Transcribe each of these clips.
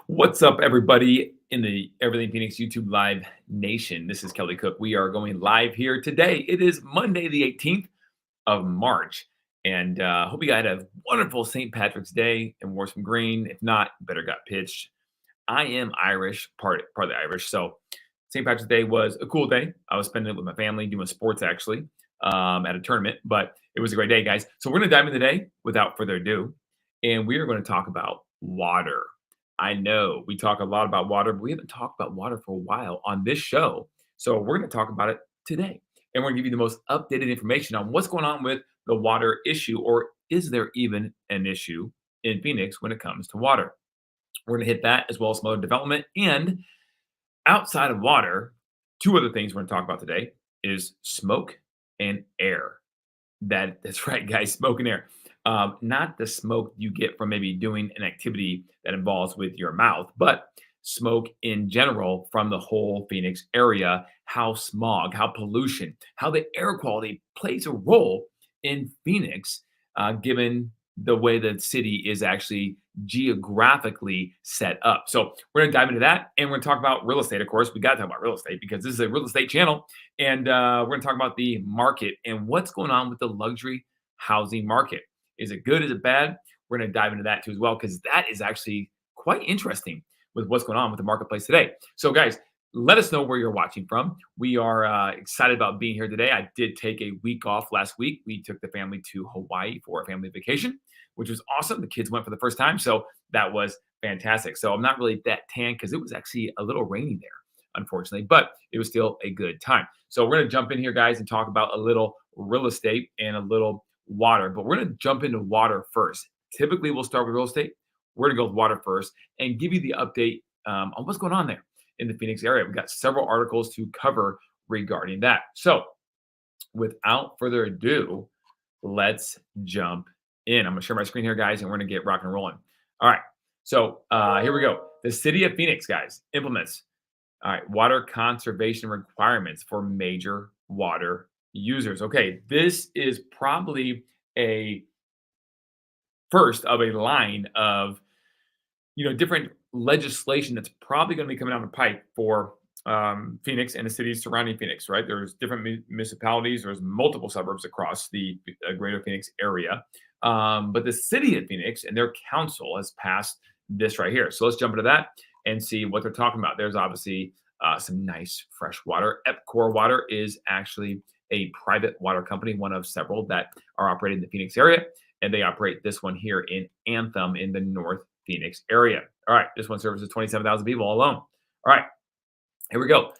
What's up, everybody in the Everything Phoenix YouTube Live Nation? This is Kelly Cook. We are going live here today. It is Monday, the 18th of March. And hope you guys had a wonderful St. Patrick's Day and wore some green. If not, better got pitched. I am Irish, partly Irish. So St. Patrick's Day was a cool day. I was spending it with my family doing sports actually at a tournament, but it was a great day, guys. So we're going to dive into today without further ado. And we are going to talk about water. I know we talk a lot about water, but we haven't talked about water for a while on this show. So we're going to talk about it today. And we're going to give you the most updated information on what's going on with the water issue, or is there even an issue in Phoenix when it comes to water? We're going to hit that as well as some other development. And outside of water, two other things we're going to talk about today is smoke and air. That's right, guys, smoke and air. Not the smoke you get from maybe doing an activity that involves with your mouth, but smoke in general from the whole Phoenix area, how smog, how pollution, how the air quality plays a role in Phoenix, given the way the city is actually geographically set up. So we're going to dive into that, and we're going to talk about real estate. Of course, we got to talk about real estate because this is a real estate channel, and we're going to talk about the market and what's going on with the luxury housing market. Is it good? Is it bad? We're going to dive into that too as well, because that is actually quite interesting with what's going on with the marketplace today. So, guys, let us know where you're watching from. We are excited about being here today. I did take a week off last week. We took the family to Hawaii for a family vacation, which was awesome. The kids went for the first time, so that was fantastic. So I'm not really that tan because it was actually a little rainy there, unfortunately, but it was still a good time. So we're going to jump in here, guys, and talk about a little real estate and a little water, but we're going to jump into water first. Typically, we'll start with real estate. We're going to go with water first and give you the update on what's going on there in the Phoenix area. We've got several articles to cover regarding that. So without further ado, let's jump in. I'm going to share my screen here, guys, and we're going to get rock and rolling. All right. So here we go. The city of Phoenix, guys, implements water conservation requirements for major water users. Okay, this is probably a first of a line of different legislation that's probably going to be coming down the pipe for Phoenix and the cities surrounding Phoenix. Right, there's different municipalities. There's multiple suburbs across the greater Phoenix area, but the city of Phoenix and their council has passed this right here. So let's jump into that and see what they're talking about. There's obviously some nice fresh water. Epcor Water is actually a private water company, one of several that are operated in the Phoenix area, and they operate this one here in Anthem in the North Phoenix area. All right, this one services 27,000 people alone. All right, here we go.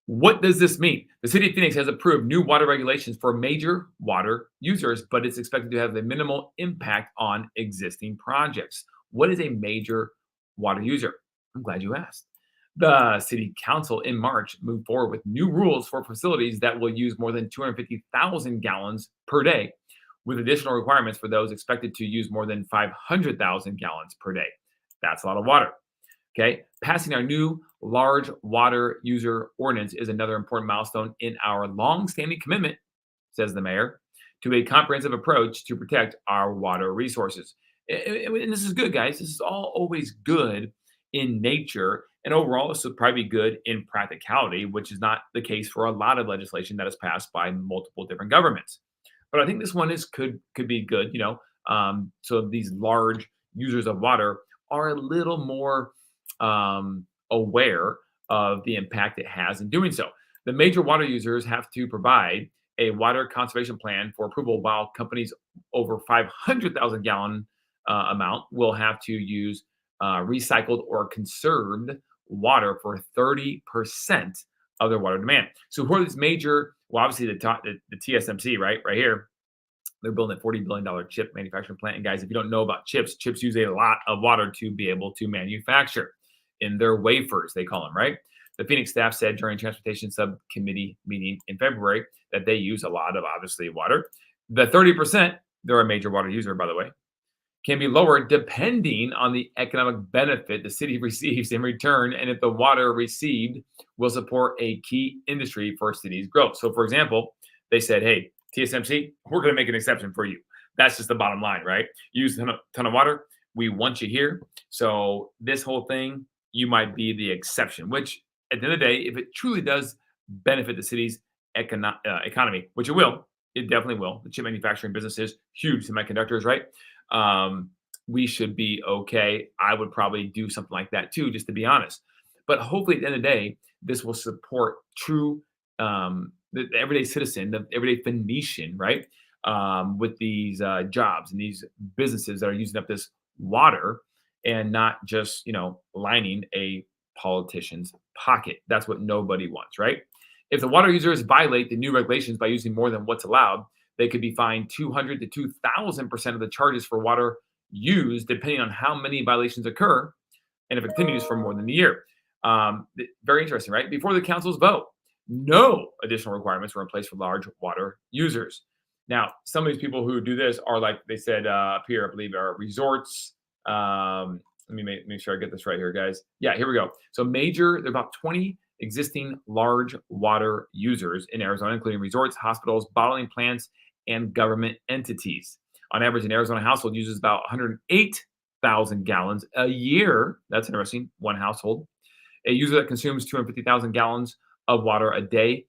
What does this mean? The city of Phoenix has approved new water regulations for major water users, but it's expected to have a minimal impact on existing projects. What is a major water user? I'm glad you asked. The city council in March moved forward with new rules for facilities that will use more than 250,000 gallons per day, with additional requirements for those expected to use more than 500,000 gallons per day. That's a lot of water. Okay, passing our new large water user ordinance is another important milestone in our long-standing commitment, says the mayor, to a comprehensive approach to protect our water resources. And this is good, guys. This is all always good in nature, and overall, this would probably be good in practicality, which is not the case for a lot of legislation that is passed by multiple different governments. But I think this one could be good. So these large users of water are a little more aware of the impact it has in doing so. The major water users have to provide a water conservation plan for approval, while companies over 500,000 gallon amount will have to use recycled or conserved water for 30% of their water demand. So who are these major? Well, obviously the TSMC, right here. They're building a $40 billion chip manufacturing plant. And guys, if you don't know about chips use a lot of water to be able to manufacture in their wafers, they call them, right? The Phoenix staff said during transportation subcommittee meeting in February that they use a lot of, obviously, water. The 30%, they're a major water user, by the way, can be lowered depending on the economic benefit the city receives in return, and if the water received will support a key industry for city's growth. So, for example, they said, hey, TSMC, we're going to make an exception for you. That's just the bottom line, right? You use a ton of water. We want you here. So this whole thing, you might be the exception, which at the end of the day, if it truly does benefit the city's economy, which it will, it definitely will. The chip manufacturing business is huge, semiconductors, right? Um, we should be okay. I would probably do something like that too, just to be honest. But hopefully, at the end of the day, this will support true the everyday citizen, the everyday Phoenician, right? With these jobs and these businesses that are using up this water and not just lining a politician's pocket. That's what nobody wants, right? If the water users violate the new regulations by using more than what's allowed, they could be fined 200 to 2,000% of the charges for water used, depending on how many violations occur and if it continues for more than a year. Very interesting, right? Before the council's vote, no additional requirements were in place for large water users. Now, some of these people who do this are like they said up here, I believe, are resorts. Let me make sure I get this right here, guys. Yeah, here we go. So there are about 20 existing large water users in Arizona, including resorts, hospitals, bottling plants, and government entities. On average, an Arizona household uses about 108,000 gallons a year. That's interesting. One household. A user that consumes 250,000 gallons of water a day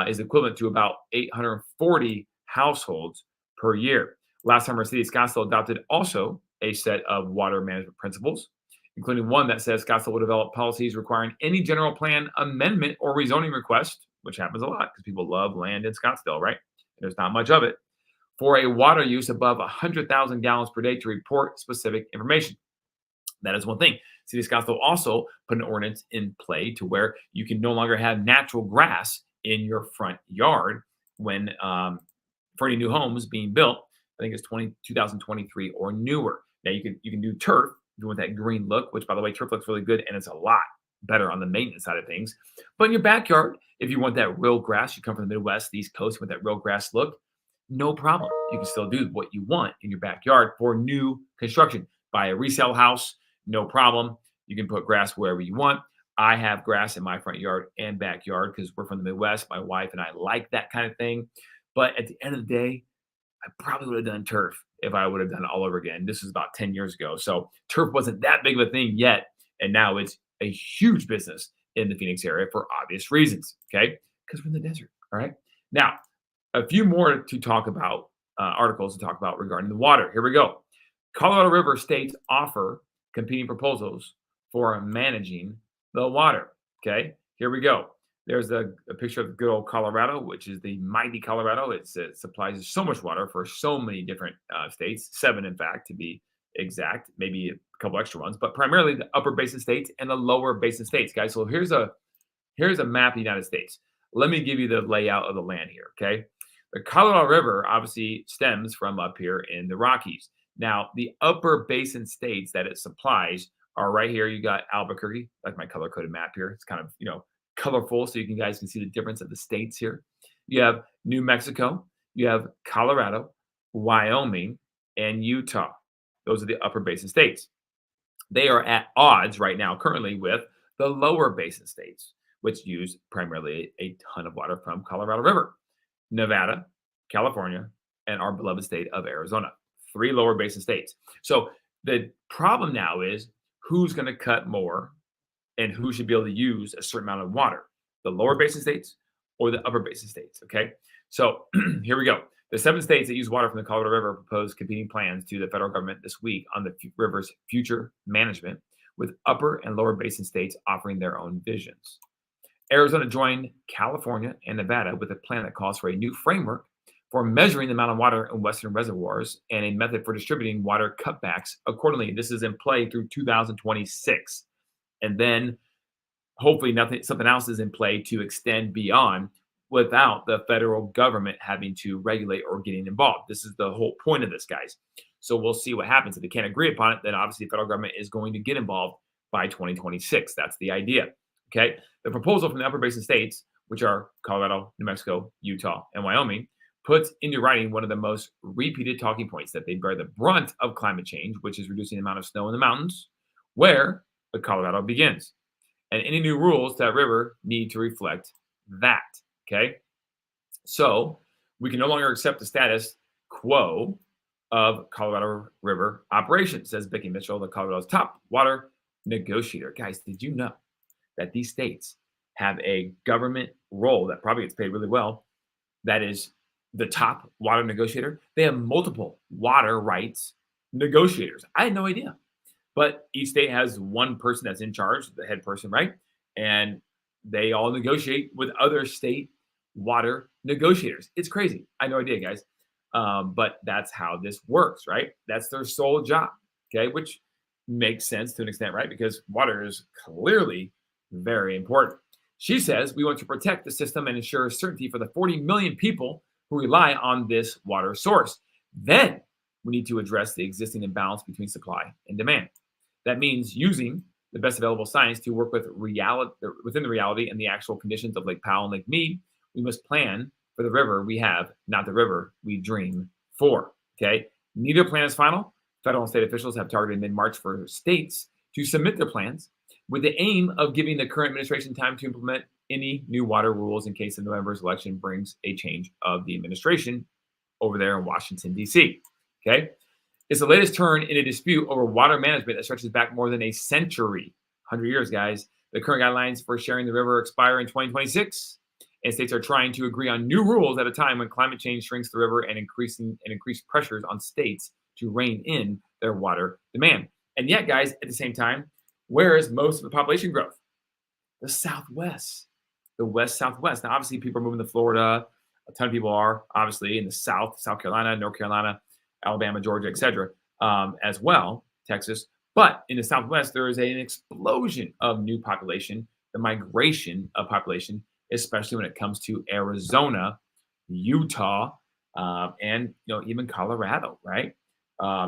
is equivalent to about 840 households per year. Last time our city, Scottsdale, adopted also a set of water management principles, including one that says Scottsdale will develop policies requiring any general plan amendment or rezoning request, which happens a lot because people love land in Scottsdale, right? There's not much of it, for a water use above 100,000 gallons per day to report specific information. That is one thing. City of Scottsdale also put an ordinance in play to where you can no longer have natural grass in your front yard when for any new homes being built. I think it's 2023 or newer. Now you can do turf if you want that green look, which by the way, turf looks really good and it's a lot better on the maintenance side of things. But in your backyard, if you want that real grass, you come from the Midwest, the East Coast, with that real grass look, no problem. You can still do what you want in your backyard for new construction. Buy a resale house, no problem. You can put grass wherever you want. I have grass in my front yard and backyard because we're from the Midwest. My wife and I like that kind of thing. But at the end of the day, I probably would have done turf if I would have done it all over again. This was about 10 years ago. So turf wasn't that big of a thing yet. And now it's a huge business in the Phoenix area for obvious reasons. Okay. Because we're in the desert. All right. Now, a few more to talk about, articles to talk about regarding the water. Here we go. Colorado River states offer competing proposals for managing the water. Okay. Here we go. There's a picture of good old Colorado, which is the mighty Colorado. It supplies so much water for so many different states, 7 in fact, to be exact, maybe a couple extra ones, but primarily the upper basin states and the lower basin states, guys. So here's a map of the United States. Let me give you the layout of the land here, okay? The Colorado River obviously stems from up here in the Rockies. Now, the upper basin states that it supplies are right here. You got Albuquerque, like my color-coded map here. It's kind of, colorful so you guys can see the difference of the states here. You have New Mexico, you have Colorado, Wyoming, and Utah. Those are the upper basin states. They are at odds right now currently with the lower basin states, which use primarily a ton of water from Colorado River. Nevada, California, and our beloved state of Arizona. 3 lower basin states. So the problem now is who's going to cut more and who should be able to use a certain amount of water, the lower basin states or the upper basin states, okay? So here we go. The 7 states that use water from the Colorado River proposed competing plans to the federal government this week on the river's future management, with upper and lower basin states offering their own visions. Arizona joined California and Nevada with a plan that calls for a new framework for measuring the amount of water in western reservoirs and a method for distributing water cutbacks accordingly. This is in play through 2026. And then hopefully something else is in play to extend beyond without the federal government having to regulate or getting involved. This is the whole point of this, guys. So we'll see what happens. If they can't agree upon it, then obviously the federal government is going to get involved by 2026. That's the idea. Okay. The proposal from the upper basin states, which are Colorado, New Mexico, Utah, and Wyoming, puts into writing one of the most repeated talking points that they bear the brunt of climate change, which is reducing the amount of snow in the mountains, where the Colorado begins. And any new rules to that river need to reflect that. Okay. So we can no longer accept the status quo of Colorado River operations, says Vicki Mitchell, the Colorado's top water negotiator. Guys, did you know that these states have a government role that probably gets paid really well that is the top water negotiator? They have multiple water rights negotiators. I had no idea. But each state has one person that's in charge, the head person, right? And they all negotiate with other state water negotiators. It's crazy. I had no idea, guys. But that's how this works, right? That's their sole job, okay? Which makes sense to an extent, right? Because water is clearly very important. She says we want to protect the system and ensure certainty for the 40 million people who rely on this water source. Then we need to address the existing imbalance between supply and demand. That means using the best available science to work with reality within the reality and the actual conditions of Lake Powell and Lake Mead. We must plan for the river we have, not the river we dream for. Okay. Neither plan is final. Federal and state officials have targeted mid-March for states to submit their plans with the aim of giving the current administration time to implement any new water rules in case the November's election brings a change of the administration over there in Washington, D.C. Okay. It's the latest turn in a dispute over water management that stretches back more than a century, 100 years, guys. The current guidelines for sharing the river expire in 2026, and states are trying to agree on new rules at a time when climate change shrinks the river and increased pressures on states to rein in their water demand. And yet, guys, at the same time, where is most of the population growth? The Southwest, the West Southwest. Now, obviously, people are moving to Florida. A ton of people are, obviously, in the South, South Carolina, North Carolina, Alabama, Georgia, etc., as well, Texas. But in the Southwest, there is an explosion of new population, the migration of population, especially when it comes to Arizona, Utah, and even Colorado, right?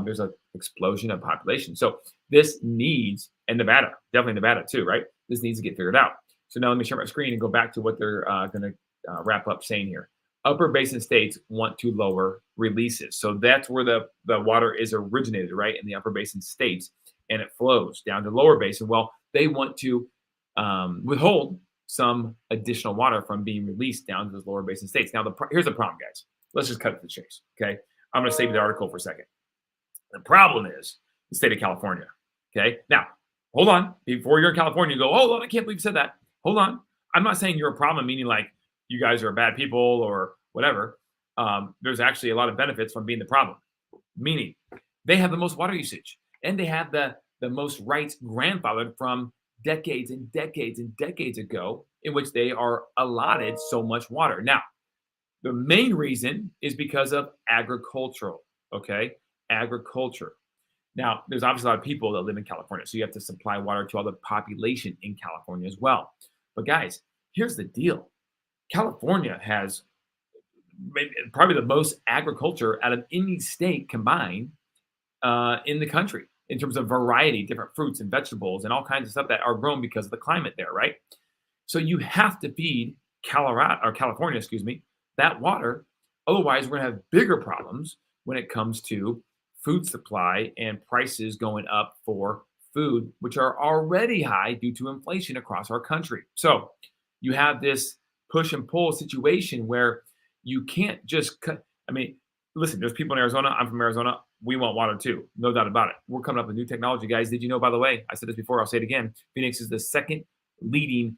There's an explosion of population. So this needs, and Nevada, definitely Nevada too, right? This needs to get figured out. So now let me share my screen and go back to what they're going to wrap up saying here. Upper basin states want to lower releases. So that's where the water is originated, right? In the upper basin states, and it flows down to lower basin. Well, they want to withhold some additional water from being released down to those lower basin states. Now, here's the problem, guys. Let's just cut to the chase, okay? I'm going to save the article for a second. The problem is the state of California, okay? Now, hold on. Before you're in California, you go, oh, I can't believe you said that. Hold on. I'm not saying you're a problem, meaning like you guys are bad people or whatever. There's actually a lot of benefits from being the problem, meaning they have the most water usage and they have the most rights grandfathered from decades and decades and decades ago in which they are allotted so much water. Now, the main reason is because of agricultural, okay? Agriculture. Now, there's obviously a lot of people that live in California, so you have to supply water to all the population in California as well. But guys, here's the deal. California has probably the most agriculture out of any state combined in the country in terms of variety, different fruits and vegetables and all kinds of stuff that are grown because of the climate there, right? So you have to feed California, that water. Otherwise, we're going to have bigger problems when it comes to food supply and prices going up for food, which are already high due to inflation across our country. So you have this push and pull situation where you can't just cut. I mean, listen, there's people in Arizona. I'm from Arizona. We want water too. No doubt about it. We're coming up with new technology, guys. Did you know, by the way, I said this before, I'll say it again. Phoenix is the second leading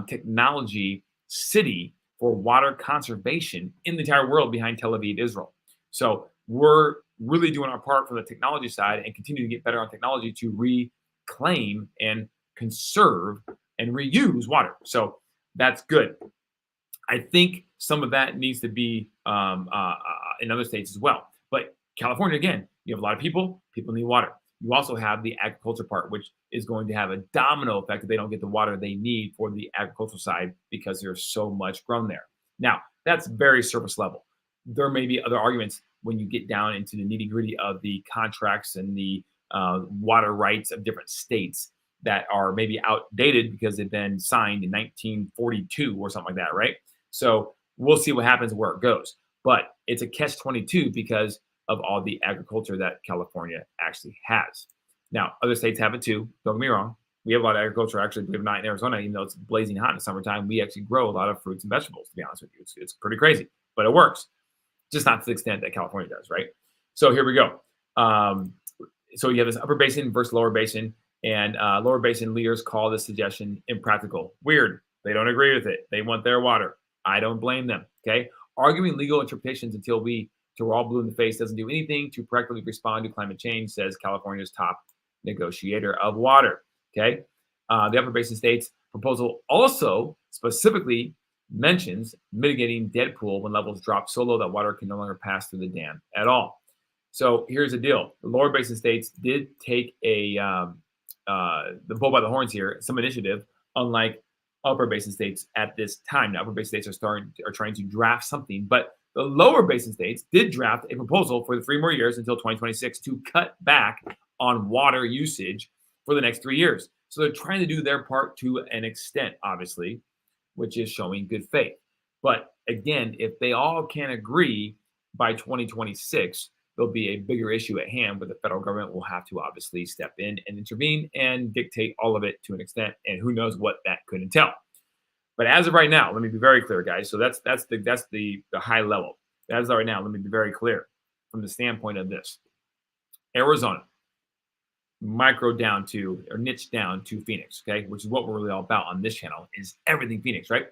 technology city for water conservation in the entire world behind Tel Aviv, Israel. So we're really doing our part from the technology side and continue to get better on technology to reclaim and conserve and reuse water. So that's good. I think some of that needs to be in other states as well. But California, again, you have a lot of people need water. You also have the agriculture part, which is going to have a domino effect if they don't get the water they need for the agricultural side because there's so much grown there. Now, that's very surface level. There may be other arguments when you get down into the nitty gritty of the contracts and the water rights of different states that are maybe outdated because they've been signed in 1942 or something like that, right? So we'll see what happens where it goes. But it's a catch-22 because of all the agriculture that California actually has. Now, other states have it too. Don't get me wrong. We have a lot of agriculture, actually, believe it or not, in Arizona. Even though it's blazing hot in the summertime, we actually grow a lot of fruits and vegetables, to be honest with you. It's pretty crazy, but it works. Just not to the extent that California does, right? So here we go. So you have this upper basin versus lower basin. And lower basin leaders call this suggestion impractical. Weird. They don't agree with it. They want their water. I don't blame them. Okay. Arguing legal interpretations till we're all blue in the face doesn't do anything to practically respond to climate change, says California's top negotiator of water. Okay. The upper basin states proposal also specifically mentions mitigating dead pool when levels drop so low that water can no longer pass through the dam at all. So here's the deal: the lower basin states did take the bull by the horns here, some initiative, unlike upper basin states at this time. Now, upper basin states are trying to draft something, but the lower basin states did draft a proposal for the 3 more years until 2026 to cut back on water usage for the next 3 years. So they're trying to do their part to an extent, obviously, which is showing good faith. But again, if they all can't agree by 2026, there'll be a bigger issue at hand where the federal government will have to obviously step in and intervene and dictate all of it to an extent. And who knows what that could entail. But as of right now, let me be very clear, guys. So that's the high level. As of right now, let me be very clear from the standpoint of this. Arizona, micro down to, or niche down to Phoenix, okay, which is what we're really all about on this channel, is everything Phoenix, right?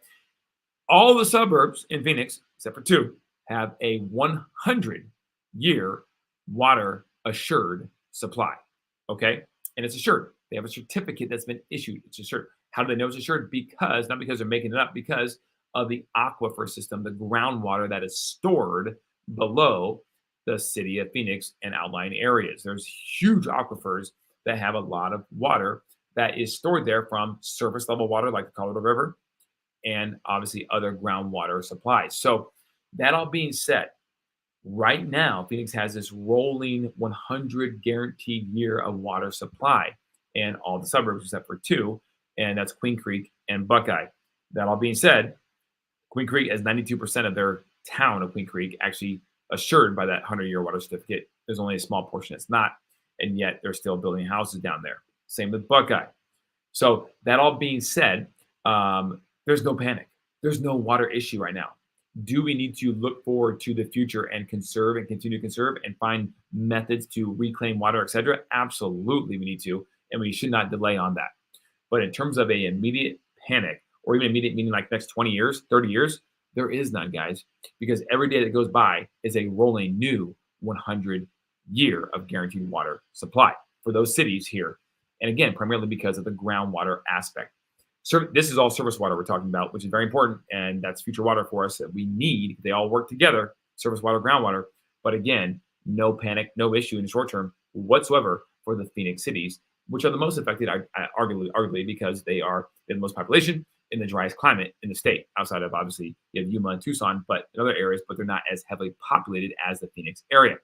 All the suburbs in Phoenix, except for 2, have a 100-year water assured supply, okay? And it's assured. They have a certificate that's been issued. It's assured. How do they know it's assured? Because, not because they're making it up, because of the aquifer system, the groundwater that is stored below the city of Phoenix and outlying areas. There's huge aquifers that have a lot of water that is stored there from surface level water like the Colorado River and obviously other groundwater supplies. So that all being said, right now, Phoenix has this rolling 100 guaranteed year of water supply in all the suburbs except for 2, and that's Queen Creek and Buckeye. That all being said, Queen Creek has 92% of their town of Queen Creek actually assured by that 100-year water certificate. There's only a small portion that's not, and yet they're still building houses down there. Same with Buckeye. So that all being said, there's no panic. There's no water issue right now. Do we need to look forward to the future and conserve and continue to conserve and find methods to reclaim water, et cetera? Absolutely, we need to, and we should not delay on that. But in terms of an immediate panic, or even immediate meaning like next 20 years, 30 years, there is none, guys, because every day that goes by is a rolling new 100-year of guaranteed water supply for those cities here. And again, primarily because of the groundwater aspect. So this is all surface water we're talking about, which is very important, and that's future water for us that we need. They all work together, surface water, groundwater. But again, no panic, no issue in the short term whatsoever for the Phoenix cities, which are the most affected, arguably because they are the most population in the driest climate in the state, outside of obviously you have Yuma and Tucson, but in other areas, but they're not as heavily populated as the Phoenix area.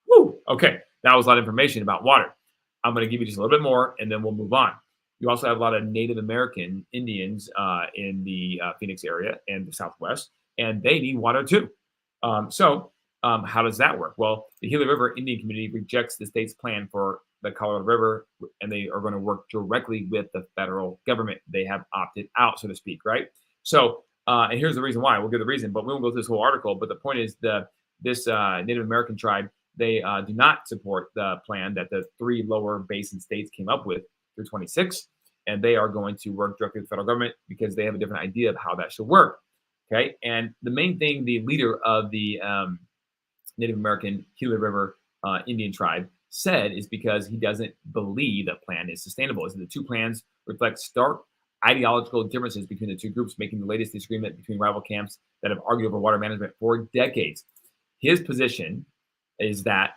Woo! Okay, that was a lot of information about water. I'm going to give you just a little bit more, and then we'll move on. You also have a lot of Native American Indians in the Phoenix area and the Southwest, and they need water too. So how does that work? Well, the Gila River Indian community rejects the state's plan for the Colorado River, and they are going to work directly with the federal government. They have opted out, so to speak, right? So, and here's the reason why. We'll give the reason, but we won't go through this whole article. But the point is, this Native American tribe, they do not support the plan that the 3 lower basin states came up with through 26, and they are going to work directly with the federal government because they have a different idea of how that should work. Okay, and the main thing the leader of the Native American Gila River Indian tribe said is because he doesn't believe that plan is sustainable. Is that the 2 plans reflect stark ideological differences between the 2 groups, making the latest disagreement between rival camps that have argued over water management for decades. His position is that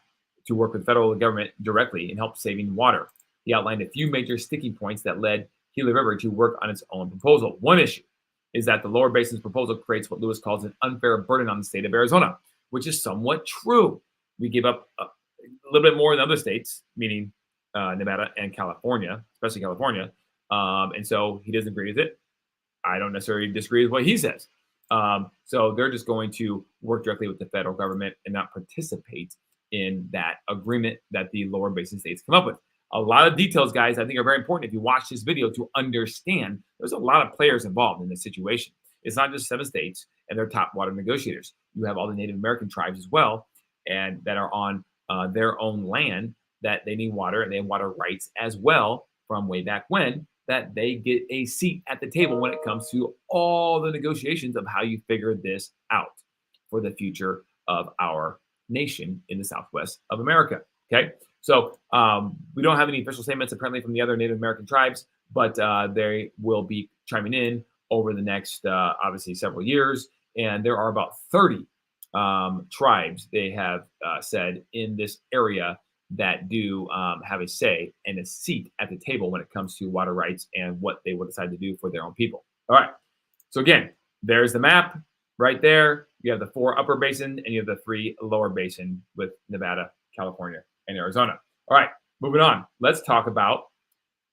to work with federal government directly and help saving water. He outlined a few major sticking points that led Gila River to work on its own proposal. One issue is that the lower basin's proposal creates what Lewis calls an unfair burden on the state of Arizona, which is somewhat true. We give up a little bit more than other states, meaning Nevada and California, especially California. And so he doesn't agree with it. I don't necessarily disagree with what he says. So they're just going to work directly with the federal government and not participate in that agreement that the lower basin states come up with. A lot of details, guys, I think are very important if you watch this video to understand there's a lot of players involved in this situation. It's not just 7 states and their top water negotiators. You have all the Native American tribes as well, and that are on their own land that they need water, and they have water rights as well from way back when that they get a seat at the table when it comes to all the negotiations of how you figure this out for the future of our nation in the Southwest of America. Okay. So we don't have any official statements apparently from the other Native American tribes, but they will be chiming in over the next, obviously, several years. And there are about 30 tribes, they have said, in this area that do have a say and a seat at the table when it comes to water rights and what they will decide to do for their own people. All right. So again, there's the map right there. You have the 4 upper basin and you have the 3 lower basin with Nevada, California, and Arizona. All right, moving on. Let's talk about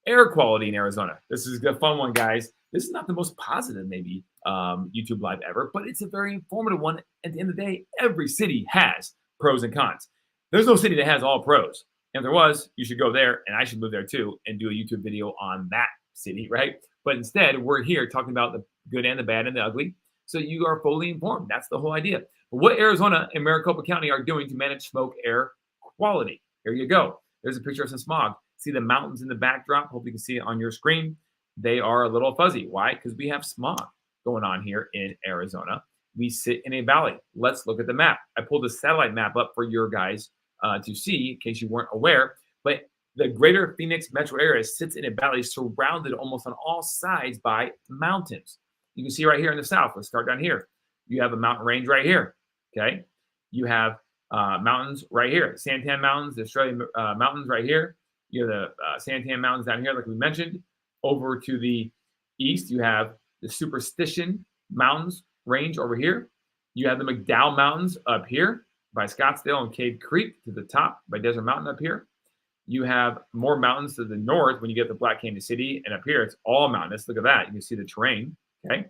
air quality in Arizona. This is a fun one, guys. This is not the most positive, maybe, YouTube Live ever, but it's a very informative one. At the end of the day, every city has pros and cons. There's no city that has all pros. And if there was, you should go there, and I should move there too and do a YouTube video on that city, right? But instead, we're here talking about the good and the bad and the ugly, so you are fully informed. That's the whole idea. But what Arizona and Maricopa County are doing to manage smoke air quality. Here you go. There's a picture of some smog. See the mountains in the backdrop? Hope you can see it on your screen. They are a little fuzzy. Why? Because we have smog going on here in Arizona. We sit in a valley. Let's look at the map. I pulled a satellite map up for your guys to see in case you weren't aware. But the greater Phoenix metro area sits in a valley surrounded almost on all sides by mountains. You can see right here in the south. Let's start down here. You have a mountain range right here. Okay. You have mountains right here. Santan Mountains, the Australian mountains right here. You have the Santan Mountains down here, like we mentioned. Over to the east, you have the Superstition Mountains range over here. You have the McDowell Mountains up here by Scottsdale and Cave Creek to the top by Desert Mountain up here. You have more mountains to the north when you get to Black Canyon City, and up here it's all mountainous. Look at that. You can see the terrain, okay?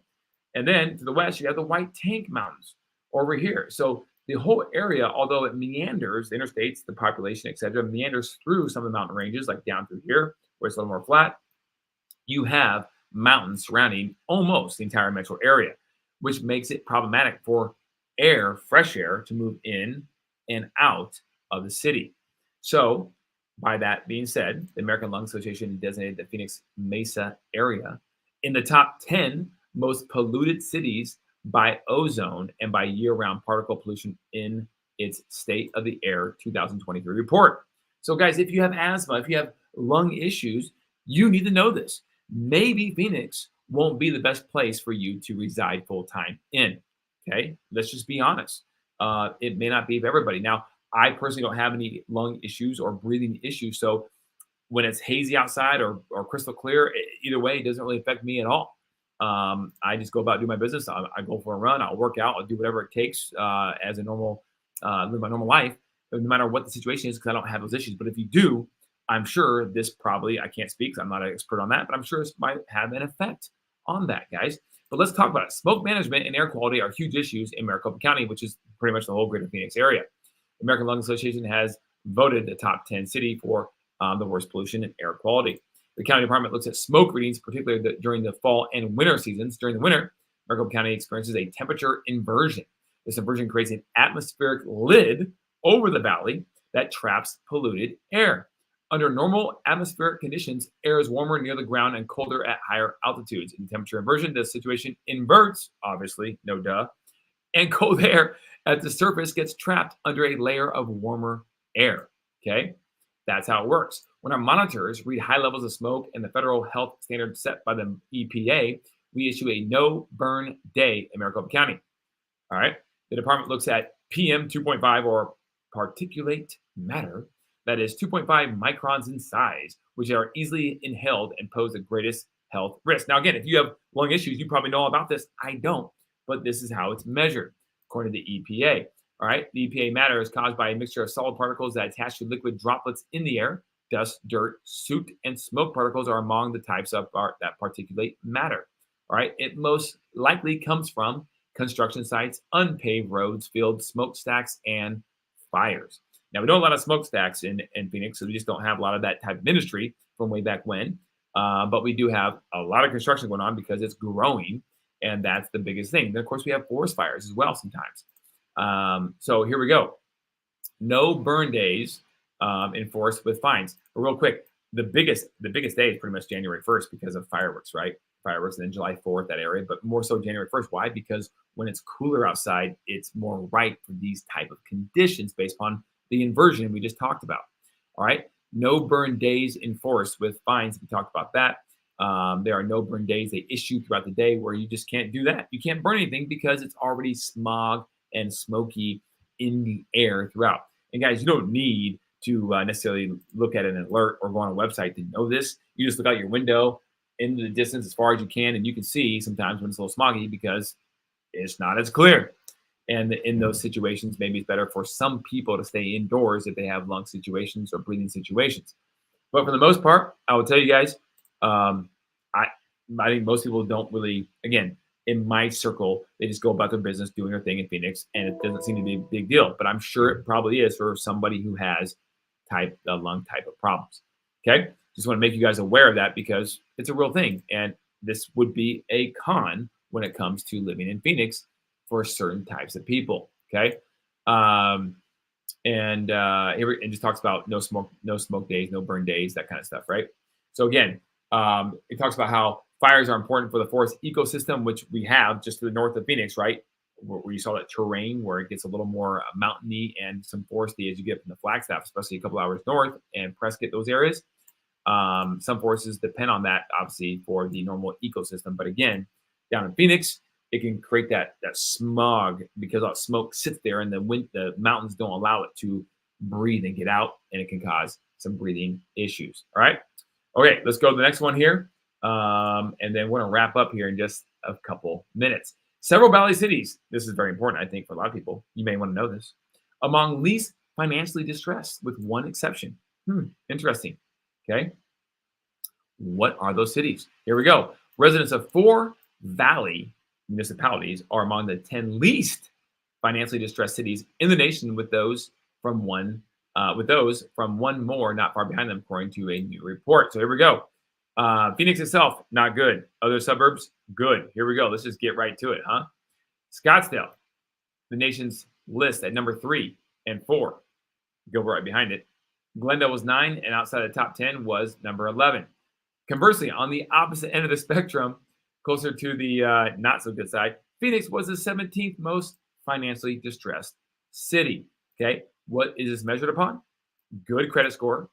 And then to the west, you have the White Tank Mountains over here. So the whole area, although it meanders, the interstates, the population, etc., meanders through some of the mountain ranges, like down through here, where it's a little more flat, you have mountains surrounding almost the entire metro area, which makes it problematic for air, fresh air, to move in and out of the city. So, by that being said, the American Lung Association designated the Phoenix Mesa area in the top 10 most polluted cities by ozone and by year-round particle pollution in its State of the Air 2023 report. So, guys, if you have asthma, if you have lung issues, you need to know this. Maybe Phoenix won't be the best place for you to reside full-time in. Okay, let's just be honest. It may not be for everybody. Now, I personally don't have any lung issues or breathing issues, so when it's hazy outside or crystal clear, either way, it doesn't really affect me at all. I just go about doing my business. I go for a run. I'll work out. I'll do whatever it takes as a normal, live my normal life, no matter what the situation is, because I don't have those issues. But if you do, I'm sure this probably, I can't speak, 'cause I'm not an expert on that, but I'm sure this might have an effect on that, guys. But let's talk about it. Smoke management and air quality are huge issues in Maricopa County, which is pretty much the whole greater Phoenix area. The American Lung Association has voted the top 10 city for the worst pollution and air quality. The county department looks at smoke readings, particularly during the fall and winter seasons. During the winter, Maricopa County experiences a temperature inversion. This inversion creates an atmospheric lid over the valley that traps polluted air. Under normal atmospheric conditions, air is warmer near the ground and colder at higher altitudes. In temperature inversion, the situation inverts, obviously, no duh, and cold air at the surface gets trapped under a layer of warmer air. Okay, that's how it works. When our monitors read high levels of smoke and the federal health standard set by the EPA, we issue a no burn day in Maricopa County. All right, the department looks at PM 2.5 or particulate matter. That is 2.5 microns in size, which are easily inhaled and pose the greatest health risk. Now, again, if you have lung issues, you probably know all about this. I don't, but this is how it's measured, according to the EPA. All right, the EPA matter is caused by a mixture of solid particles that attach to liquid droplets in the air. Dust, dirt, soot, and smoke particles are among the types of that particulate matter. All right, it most likely comes from construction sites, unpaved roads, fields, smokestacks, and fires. Now, we know a lot of smokestacks in Phoenix, so we just don't have a lot of that type of industry from way back when. But we do have a lot of construction going on because it's growing, and that's the biggest thing. Then, of course, we have forest fires as well sometimes. So here we go. No burn days enforced with fines. But real quick, the biggest day is pretty much January 1st because of fireworks, right? Fireworks, and then July 4th, that area, but more so January 1st. Why? Because when it's cooler outside, it's more ripe for these type of conditions based upon the inversion we just talked about. All right. No burn days enforced with fines. We talked about that. There are no burn days they issue throughout the day where you just can't do that. You can't burn anything because it's already smog and smoky in the air throughout. And guys, you don't need to necessarily look at an alert or go on a website to know this. You just look out your window into the distance as far as you can, and you can see sometimes when it's a little smoggy because it's not as clear. And in those situations, maybe it's better for some people to stay indoors if they have lung situations or breathing situations. But for the most part, I will tell you guys, I think most people don't really, again, in my circle, they just go about their business doing their thing in Phoenix, and it doesn't seem to be a big deal. But I'm sure it probably is for somebody who has lung type of problems. Okay, just want to make you guys aware of that because it's a real thing, and this would be a con when it comes to living in Phoenix for certain types of people. Okay, and it just talks about no smoke days, no burn days, that kind of stuff, right? So again, it talks about how fires are important for the forest ecosystem, which we have just to the north of Phoenix, right? Where you saw that terrain where it gets a little more mountainy and some foresty as you get from the Flagstaff, especially a couple hours north and Prescott, those areas. Some forests depend on that, obviously, for the normal ecosystem. But again, down in Phoenix, it can create that smog because all smoke sits there and the mountains don't allow it to breathe and get out, and it can cause some breathing issues. All right. Okay, let's go to the next one here. And then we're going to wrap up here in just a couple minutes. Several Valley cities, this is very important, I think, for a lot of people. You may want to know this. Among least financially distressed, with one exception. Interesting. Okay. What are those cities? Here we go. Residents of 4 Valley municipalities are among the 10 least financially distressed cities in the nation, with those from one more not far behind them, according to a new report. So here we go. Phoenix itself, not good. Other suburbs, good. Here we go. Let's just get right to it, huh? Scottsdale, the nation's list at number 3 and 4. Go right behind it. Glendale was 9, and outside the top 10 was number 11. Conversely, on the opposite end of the spectrum, closer to the not so good side, Phoenix was the 17th most financially distressed city. Okay, what is this measured upon? Good credit score,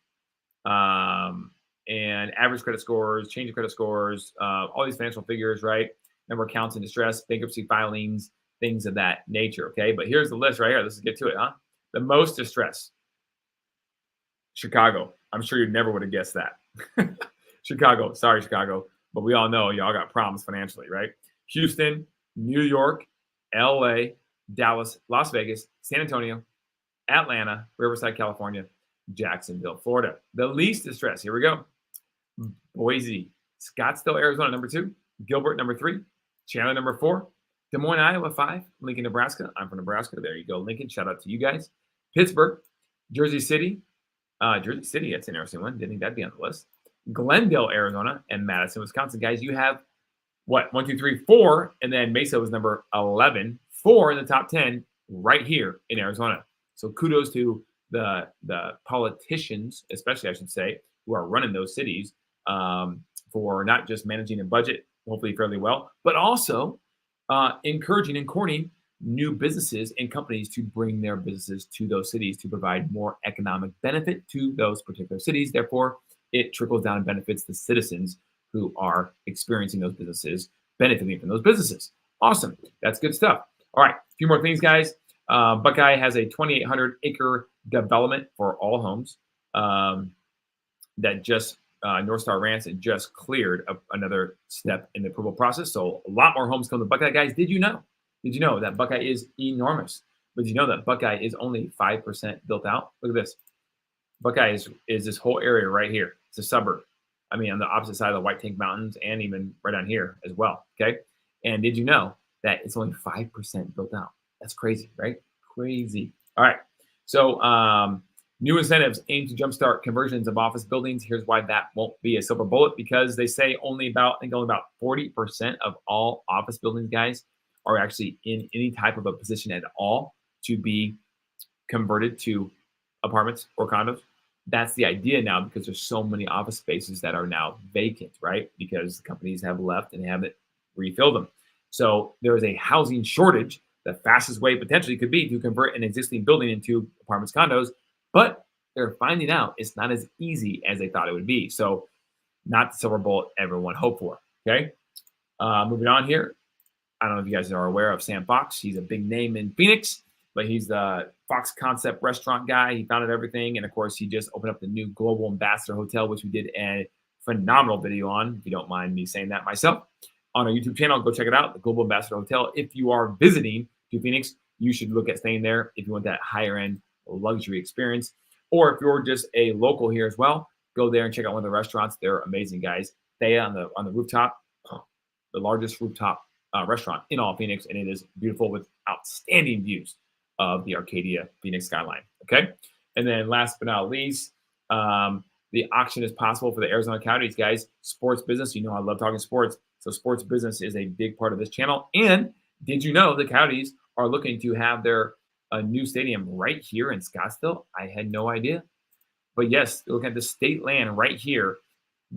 and average credit scores, change of credit scores, all these financial figures, right? Number of accounts in distress, bankruptcy filings, things of that nature. Okay, but here's the list right here. Let's get to it, huh? The most distress, Chicago. I'm sure you never would have guessed that. Chicago, sorry, Chicago, but we all know y'all got problems financially, right? Houston, New York, LA, Dallas, Las Vegas, San Antonio, Atlanta, Riverside, California, Jacksonville, Florida. The least distress, here we go. Boise, Scottsdale, Arizona, number 2. Gilbert, number 3. Chandler, number 4. Des Moines, Iowa, 5. Lincoln, Nebraska. I'm from Nebraska. There you go, Lincoln. Shout out to you guys. Pittsburgh, Jersey City. Jersey City, that's an interesting one. Didn't think that'd be on the list. Glendale, Arizona, and Madison, Wisconsin. Guys, you have what? 1, 2, 3, 4, and then Mesa was number 11. 4 in the top 10 right here in Arizona. So kudos to the politicians, especially I should say, who are running those cities for not just managing a budget, hopefully fairly well, but also encouraging and courting new businesses and companies to bring their businesses to those cities to provide more economic benefit to those particular cities. Therefore, it trickles down and benefits the citizens who are experiencing those businesses, benefiting from those businesses. Awesome. That's good stuff. All right. A few more things, guys. Buckeye has a 2,800-acre development for all homes that just North Star Ranch and just cleared another step in the approval process. So a lot more homes come to Buckeye, guys. Did you know? Did you know that Buckeye is enormous? But did you know that Buckeye is only 5% built out? Look at this. Buckeye is this whole area right here. It's a suburb. I mean, on the opposite side of the White Tank Mountains and even right down here as well. Okay. And did you know that it's only 5% built out? That's crazy, right? Crazy. All right. So new incentives aim to jumpstart conversions of office buildings. Here's why that won't be a silver bullet, because they say only about 40% of all office buildings, guys, are actually in any type of a position at all to be converted to apartments or condos. that's the idea now because there's so many office spaces that are now vacant, right? Because the companies have left and haven't refilled them. So there is a housing shortage. The fastest way potentially could be to convert an existing building into apartments, condos, but they're finding out it's not as easy as they thought it would be. So not the silver bullet everyone hoped for. Okay. Moving on here. I don't know if you guys are aware of Sam Fox. He's a big name in Phoenix, but he's the Fox Concept restaurant guy. He founded everything. And of course, he just opened up the new Global Ambassador Hotel, which we did a phenomenal video on, if you don't mind me saying that myself, on our YouTube channel. Go check it out, the Global Ambassador Hotel. If you are visiting to Phoenix, you should look at staying there if you want that higher end luxury experience. Or if you're just a local here as well, go there and check out one of the restaurants. They're amazing, guys. Stay on the rooftop, the largest rooftop restaurant in all Phoenix, and it is beautiful with outstanding views of the Arcadia Phoenix skyline. Okay, and then last but not least, the auction is possible for the Arizona counties, guys. Sports business, you know I love talking sports, so sports business is a big part of this channel. And did you know the counties are looking to have their new stadium right here in Scottsdale? I had no idea, but yes, look at the state land right here,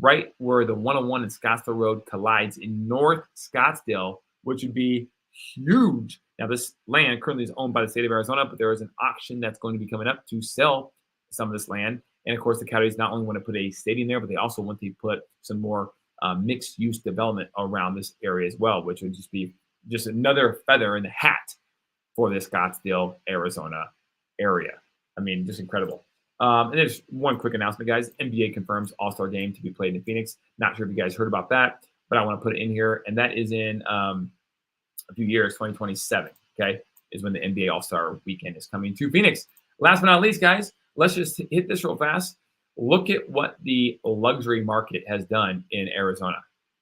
right where the 101 and Scottsdale Road collides in North Scottsdale, which would be huge. Now, this land currently is owned by the state of Arizona, but there is an auction that's going to be coming up to sell some of this land. And of course, the counties not only want to put a stadium there, but they also want to put some more mixed-use development around this area as well, which would just be just another feather in the hat for the Scottsdale, Arizona area. I mean, just incredible. And there's one quick announcement, guys. NBA confirms All-Star Game to be played in Phoenix. Not sure if you guys heard about that, but I want to put it in here. And that is in a few years, 2027, okay, is when the NBA All-Star Weekend is coming to Phoenix. Last but not least, guys, let's just hit this real fast. Look at what the luxury market has done in Arizona,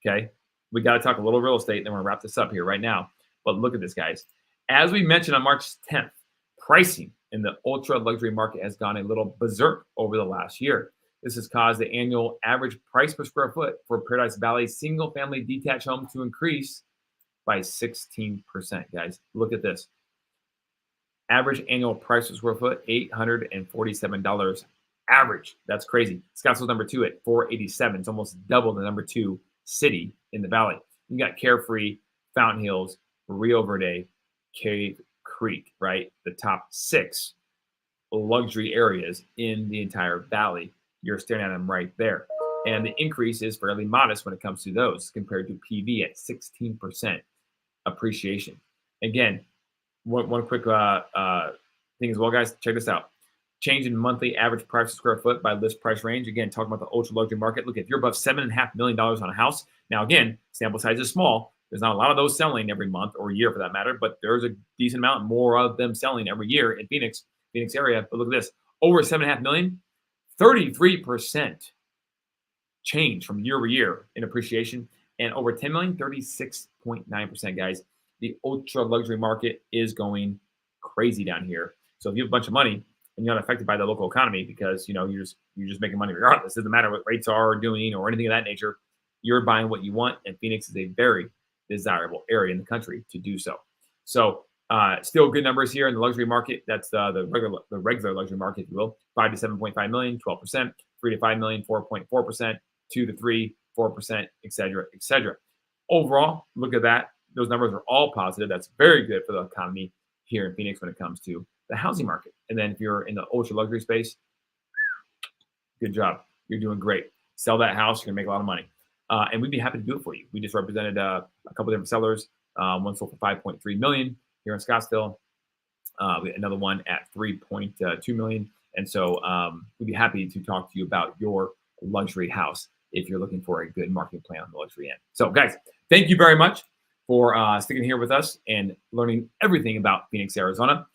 okay? We got to talk a little real estate, and then we're going to wrap this up here right now. But look at this, guys. As we mentioned on March 10th, pricing in the ultra luxury market has gone a little berserk over the last year. This has caused the annual average price per square foot for Paradise Valley single-family detached home to increase by 16%, guys. Look at this. Average annual price per square foot, $847 average. That's crazy. Scottsdale's number 2 at $487. It's almost double the number 2 city in the valley. You got Carefree, Fountain Hills, Rio Verde, Cave Creek, right? The top 6 luxury areas in the entire valley. You're staring at them right there. And the increase is fairly modest when it comes to those compared to PV at 16% appreciation. Again, one quick thing as well, guys. Check this out. Change in monthly average price per square foot by list price range. Again, talking about the ultra luxury market. Look, if you're above $7.5 million on a house, now again, sample size is small. There's not a lot of those selling every month or year for that matter, but there's a decent amount more of them selling every year in Phoenix area. But look at this, over $7.5 million, 33% change from year over year in appreciation, and over 10 million, 36.9%, guys. The ultra luxury market is going crazy down here. So if you have a bunch of money and you're not affected by the local economy because you're just making money regardless, it doesn't matter what rates are doing or anything of that nature, you're buying what you want, and Phoenix is a very desirable area in the country to do so. So still good numbers here in the luxury market. That's the regular luxury market, if you will. 5 to 7.5 million, 12%. 3 to 5 million, 4.4%. 2 to 3, 4%, et cetera, et cetera. Overall, look at that. Those numbers are all positive. That's very good for the economy here in Phoenix when it comes to the housing market. And then if you're in the ultra luxury space, good job. You're doing great. Sell that house. You're going to make a lot of money. And we'd be happy to do it for you. We just represented a couple different sellers. One sold for $5.3 million here in Scottsdale. We had another one at $3.2 million. And so we'd be happy to talk to you about your luxury house if you're looking for a good marketing plan on the luxury end. So guys, thank you very much for sticking here with us and learning everything about Phoenix, Arizona.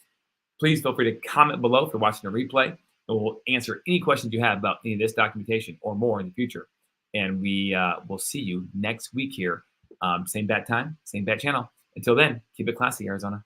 Please feel free to comment below if you're watching a replay, and we'll answer any questions you have about any of this documentation or more in the future. And we will see you next week here. Same bat time, same bat channel. Until then, keep it classy, Arizona.